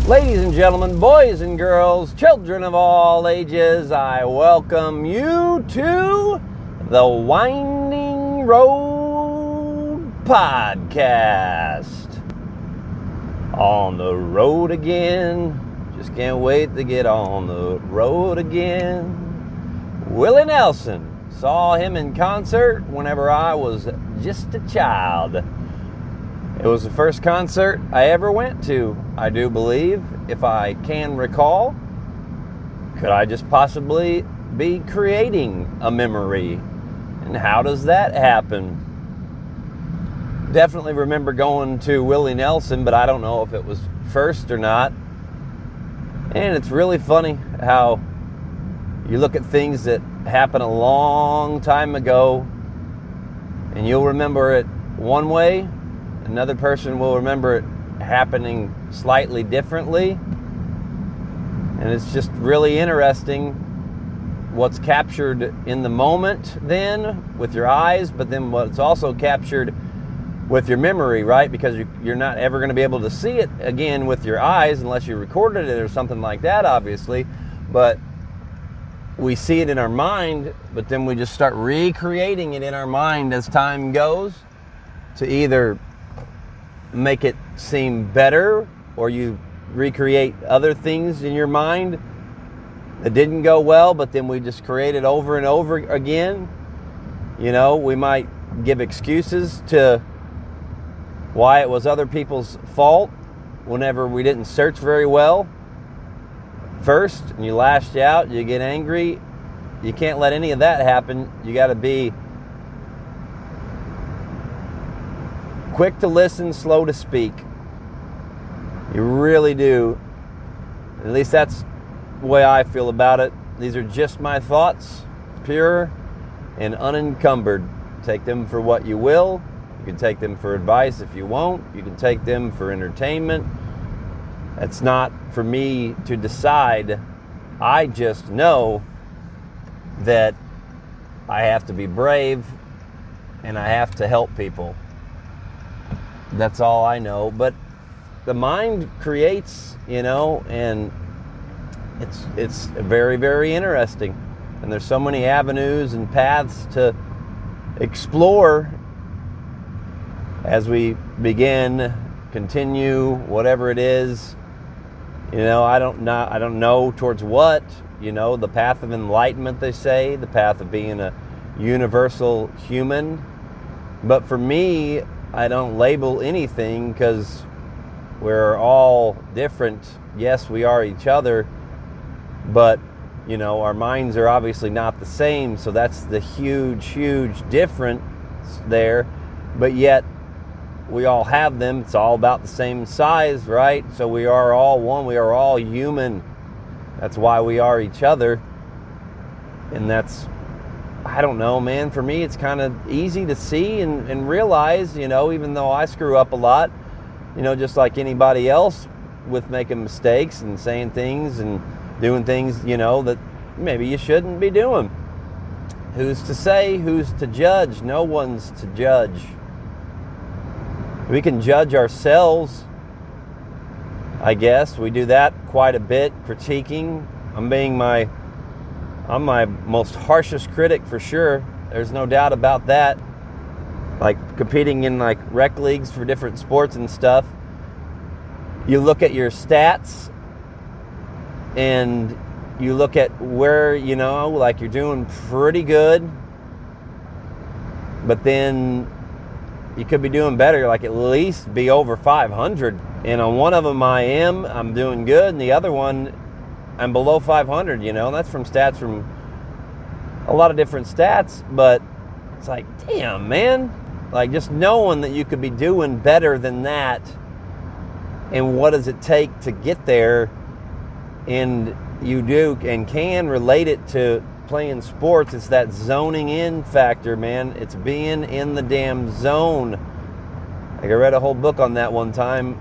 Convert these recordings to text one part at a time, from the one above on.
Ladies and gentlemen, boys and girls, children of all ages, I welcome you to the Winding Road Podcast. On the road again, just can't wait to get on the road again. Willie Nelson, saw him in concert whenever I was just a child. It was the first concert I ever went to, I do believe, if I can recall. Could I just possibly be creating a memory? And how does that happen? Definitely remember going to Willie Nelson, but I don't know if it was first or not. And it's really funny how you look at things that happened a long time ago, and you'll remember it one way. Another person will remember it happening slightly differently. And it's just really interesting what's captured in the moment then with your eyes, but then what's also captured with your memory, right? Because you're not ever going to be able to see it again with your eyes unless you recorded it or something like that, obviously. But we see it in our mind, but then we just start recreating it in our mind as time goes to either make it seem better, or you recreate other things in your mind that didn't go well, but then we just create it over and over again. You know, we might give excuses to why it was other people's fault whenever we didn't search very well first, and you lashed out, you get angry. You can't let any of that happen. You got to be quick to listen, slow to speak. You really do. At least that's the way I feel about it. These are just my thoughts, pure and unencumbered. Take them for what you will. You can take them for advice if you won't. You can take them for entertainment. It's not for me to decide. I just know that I have to be brave and I have to help people. That's all I know. But the mind creates, and it's very, very interesting. And there's so many avenues and paths to explore as we continue, whatever it is. I don't know towards what, the path of enlightenment, they say, the path of being a universal human. But for me, I don't label anything because we're all different. Yes, we are each other, but, our minds are obviously not the same, so that's the huge, huge difference there. But yet, we all have them. It's all about the same size, right? So we are all one. We are all human. That's why we are each other. And that's, I don't know, man. For me, it's kind of easy to see and realize, even though I screw up a lot, just like anybody else with making mistakes and saying things and doing things, that maybe you shouldn't be doing. Who's to say? Who's to judge? No one's to judge. We can judge ourselves, I guess. We do that quite a bit, critiquing. I'm my most harshest critic for sure. There's no doubt about that. Like competing in like rec leagues for different sports and stuff. You look at your stats and you look at where, like you're doing pretty good. But then you could be doing better, like at least be over 500. And on one of them I'm doing good, and the other one I'm below 500, That's from stats from a lot of different stats, but it's like, damn, man. Like just knowing that you could be doing better than that, and what does it take to get there, and you do and can relate it to playing sports. It's that zoning in factor, man. It's being in the damn zone. Like I read a whole book on that one time.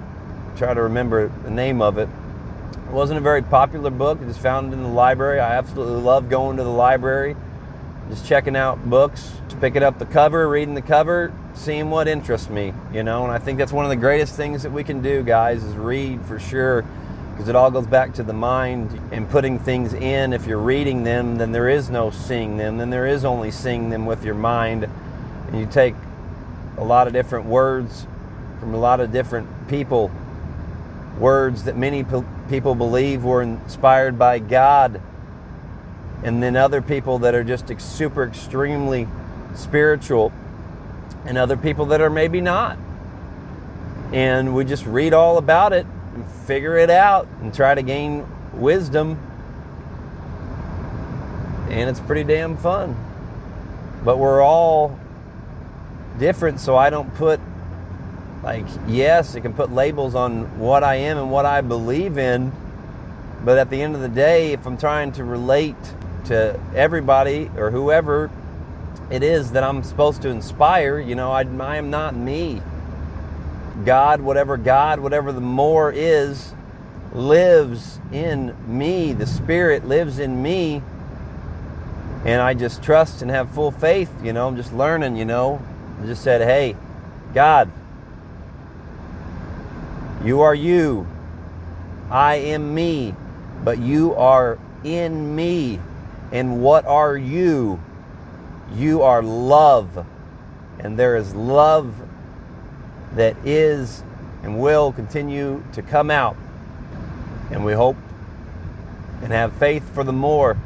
Try to remember the name of it. It wasn't a very popular book. I just found it in the library. I absolutely love going to the library, just checking out books, just picking up the cover, reading the cover, seeing what interests me, And I think that's one of the greatest things that we can do, guys, is read for sure. Because it all goes back to the mind and putting things in. If you're reading them, then there is no seeing them. Then there is only seeing them with your mind. And you take a lot of different words from a lot of different people. Words that many people believe were inspired by God. And then other people that are just super extremely spiritual. And other people that are maybe not. And we just read all about it and figure it out and try to gain wisdom. And it's pretty damn fun. But we're all different, so I don't put, yes, I can put labels on what I am and what I believe in. But at the end of the day, if I'm trying to relate to everybody or whoever it is that I'm supposed to inspire, I am not me. God, whatever the more is, lives in me. The Spirit lives in me. And I just trust and have full faith, I'm just learning, I just said, hey, God, you are you. I am me. But you are in me. And what are you? You are love. And there is love that is and will continue to come out. And we hope and have faith for the more.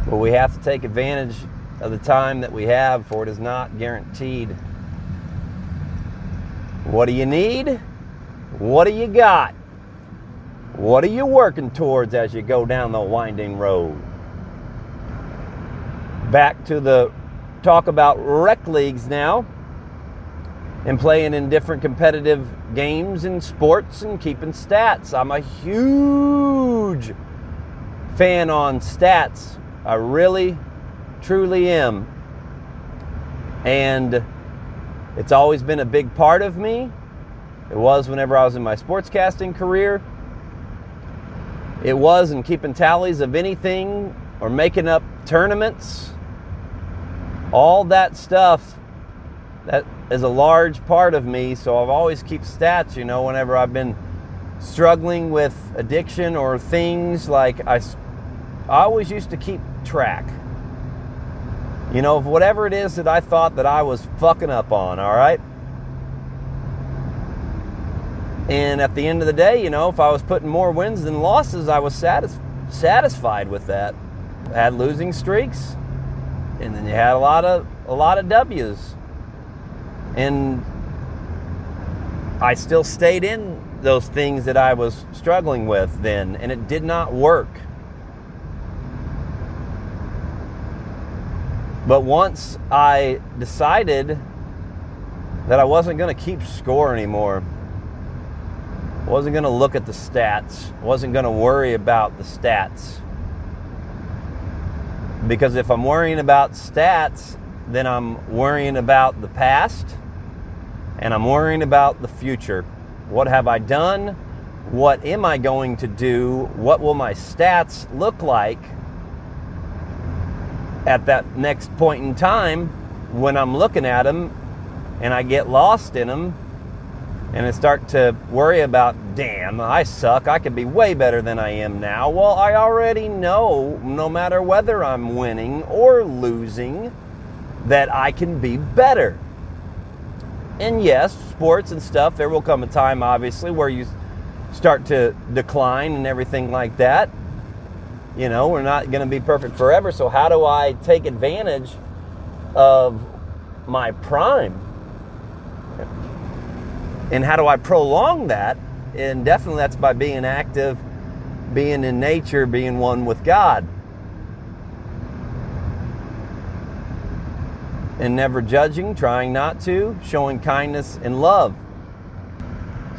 But we have to take advantage of the time that we have, for it is not guaranteed. What do you need? What do you got? What are you working towards as you go down the winding road? Back to the talk about rec leagues now. And playing in different competitive games and sports and keeping stats. I'm a huge fan on stats. I really, truly am. And it's always been a big part of me. It was whenever I was in my sportscasting career. It was in keeping tallies of anything or making up tournaments. All that stuff. That is a large part of me, so I've always kept stats, whenever I've been struggling with addiction or things, I always used to keep track, of whatever it is that I thought that I was fucking up on, all right? And at the end of the day, if I was putting more wins than losses, I was satisfied with that. I had losing streaks, and then you had a lot of W's. And I still stayed in those things that I was struggling with then, and it did not work. But once I decided that I wasn't going to keep score anymore, I wasn't going to look at the stats, I wasn't going to worry about the stats. Because if I'm worrying about stats, then I'm worrying about the past. And I'm worrying about the future. What have I done? What am I going to do? What will my stats look like at that next point in time when I'm looking at them and I get lost in them and I start to worry about, damn, I suck. I could be way better than I am now. Well, I already know, no matter whether I'm winning or losing, that I can be better. And yes, sports and stuff, there will come a time, obviously, where you start to decline and everything like that. We're not going to be perfect forever. So how do I take advantage of my prime? And how do I prolong that? And definitely that's by being active, being in nature, being one with God. And never judging, trying not to, showing kindness and love.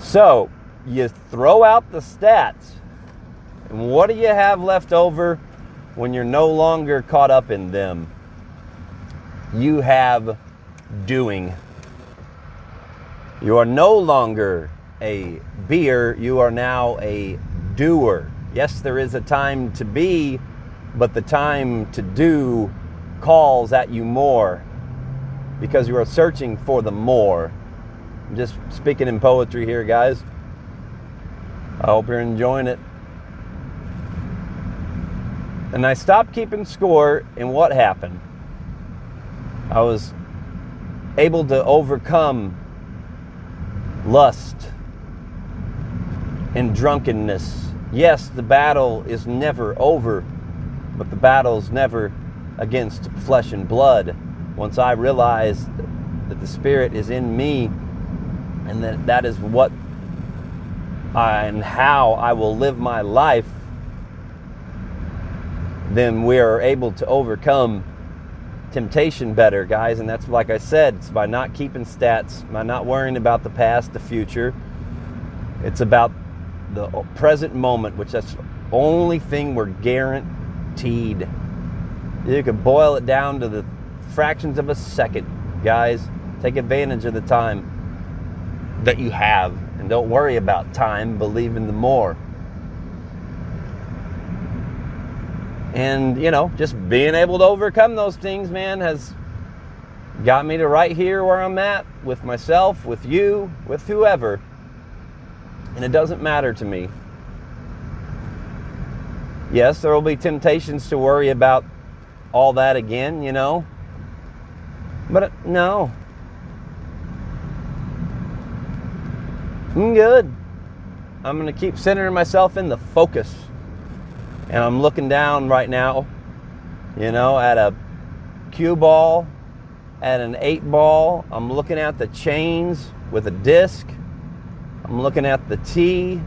So, you throw out the stats. And what do you have left over when you're no longer caught up in them? You have doing. You are no longer a beer, you are now a doer. Yes, there is a time to be, but the time to do calls at you more. Because you are searching for the more. I'm just speaking in poetry here, guys. I hope you're enjoying it. And I stopped keeping score in what happened. I was able to overcome lust and drunkenness. Yes, the battle is never over, but the battle's never against flesh and blood. Once I realize that the Spirit is in me, and that is what and how I will live my life, then we are able to overcome temptation better, guys. And that's, like I said, it's by not keeping stats, by not worrying about the past, the future. It's about the present moment, which that's the only thing we're guaranteed. You can boil it down to the fractions of a second, guys. Take advantage of the time that you have, and don't worry about time. Believe in the more. And, just being able to overcome those things, man, has got me to right here where I'm at with myself, with you, with whoever. And it doesn't matter to me. Yes, there will be temptations to worry about all that again, But no. I'm good. I'm going to keep centering myself in the focus. And I'm looking down right now, at a cue ball, at an 8 ball. I'm looking at the chains with a disc. I'm looking at the tee.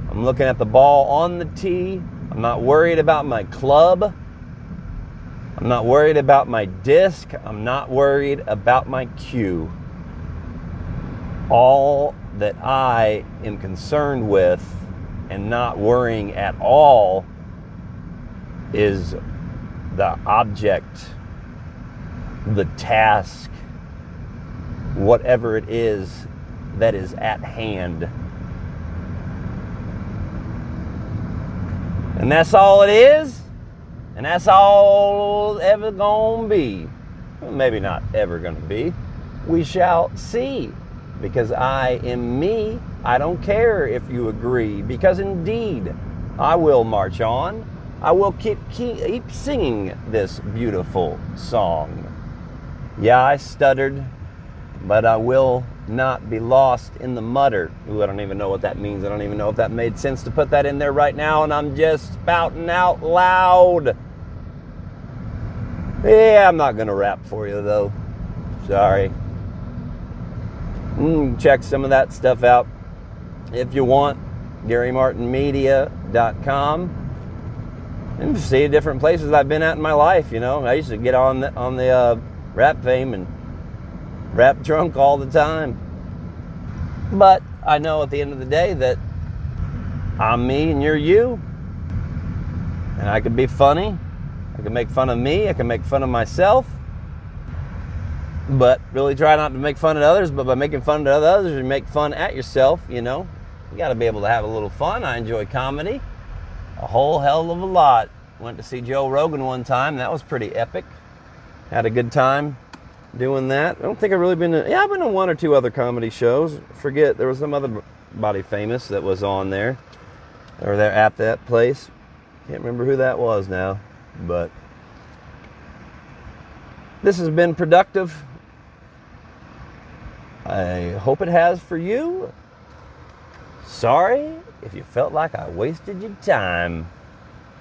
I'm looking at the ball on the tee. I'm not worried about my club. I'm not worried about my disc. I'm not worried about my cue. All that I am concerned with and not worrying at all is the object, the task, whatever it is that is at hand. And that's all it is, and that's all ever gonna be. Well, maybe not ever gonna be. We shall see, because I am me. I don't care if you agree, because indeed I will march on. I will keep singing this beautiful song. Yeah, I stuttered, but I will not be lost in the mutter. Ooh, I don't even know what that means. I don't even know if that made sense to put that in there right now, and I'm just spouting out loud. Yeah, I'm not going to rap for you, though. Sorry. Check some of that stuff out if you want. GaryMartinMedia.com. And see different places I've been at in my life, I used to get on the rap fame and rap drunk all the time. But I know at the end of the day that I'm me and you're you. And I can be funny. I can make fun of me. I can make fun of myself. But really try not to make fun of others. But by making fun of others, you make fun at yourself, You got to be able to have a little fun. I enjoy comedy. A whole hell of a lot. Went to see Joe Rogan one time. That was pretty epic. Had a good time doing that. I don't think I've really been to... Yeah, I've been to 1 or 2 other comedy shows. Forget, there was some other body famous that was on there. Or they're at that place. Can't remember who that was now. But this has been productive. I hope it has for you. Sorry if you felt like I wasted your time.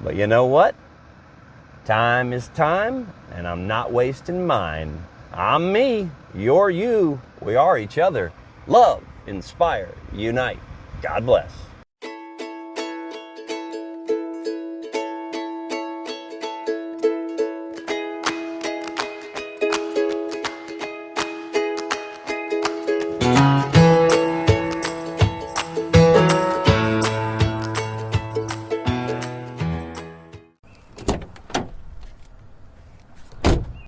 But you know what? Time is time, and I'm not wasting mine. I'm me, you're you, we are each other. Love, inspire, unite. God bless.